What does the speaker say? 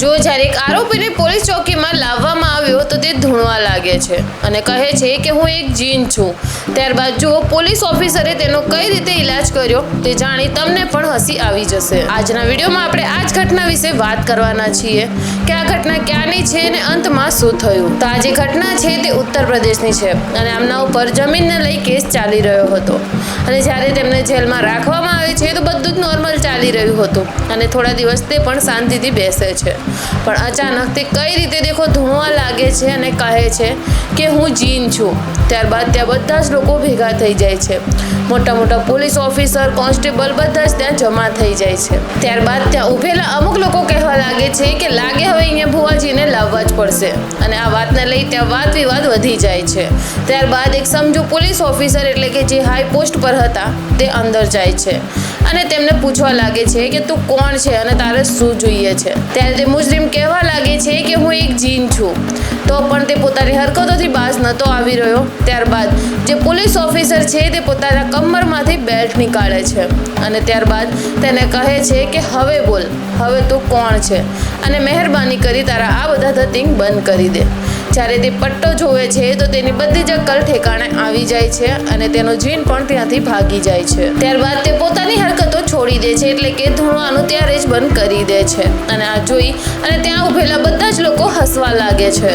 જો જ્યારે એક આરોપીને પોલીસ ચોકીમાં લાવવામાં આવ્યો તો તે ધૂણવા લાગે છે અને કહે છે કે હું એક જીન છું। ત્યારબાદ જો પોલીસ ઓફિસરે તેનો કઈ રીતે ઇલાજ કર્યો તે જાણી તમને પણ હસી આવી જશે। આજના વિડીયોમાં આપણે આ જ ઘટના વિશે વાત કરવાના છીએ કે આ ઘટના ક્યાંની છે અને અંતમાં શું થયું। તો આ જે ઘટના છે તે ઉત્તર પ્રદેશની છે અને આમના ઉપર જમીનને લઈ કેસ ચાલી રહ્યો હતો અને જ્યારે તેમને જેલમાં રાખવામાં આવે છે તો બધું જ નોર્મલ ચાલી રહ્યું હતું અને થોડા દિવસ તે પણ શાંતિથી બેસે છે, પણ અચાનક તે કઈ રીતે દેખો ધૂણવા લાગે છે અને કહે છે કે હું જીન છું। ત્યારબાદ ત્યાં બધા જ લોકો ભેગા થઈ જાય છે, મોટા મોટા પોલીસ ઓફિસર, કોન્સ્ટેબલ બધા જ ત્યાં જમા થઈ જાય છે। ત્યારબાદ ત્યાં ઉભેલા અમુક લોકો કહેવા લાગે છે કે લાગે હવે અહીંયા ભુવાજીને લાવવા જ પડશે અને આ વાતને લઈ ત્યાં વાદ વિવાદ વધી જાય છે। ત્યારબાદ એક સમજુ પોલીસ ઓફિસર એટલે કે જે હાઈ પોસ્ટ પર હતા તે અંદર જાય છે અને તેમને પૂછવા લાગે છે કે તું કોણ છે અને તારે શું જોઈએ છે। ત્યારે તે મુજરિમ કહેવા લાગે છે કે હું એક જીન છું, તો પણ તે પોતાની હરકતોથી બાજ નહોતો આવી રહ્યો। ત્યારબાદ જે પોલીસ ઓફિસર છે તે પોતાના કમરમાંથી બેલ્ટ નીકાળે છે અને ત્યારબાદ તેને કહે છે કે હવે બોલ, હવે તું કોણ છે અને મહેરબાની કરી તારા આ બધા ધતિંગ બંધ કરી દે। જ્યારે તે પટ્ટો જોવે છે તો તેની બધી જ અક્કલ ઠેકાણે આવી જાય છે અને તેનો જીન પણ ત્યાંથી ભાગી જાય છે। ત્યારબાદ તે પોતાની હરકતો છોડી દે છે એટલે કે ધૂણવાનું ત્યારે જ બંધ કરી દે છે અને આ જોઈ અને ત્યાં ઉભેલા બધા જ લોકો હસવા લાગે છે।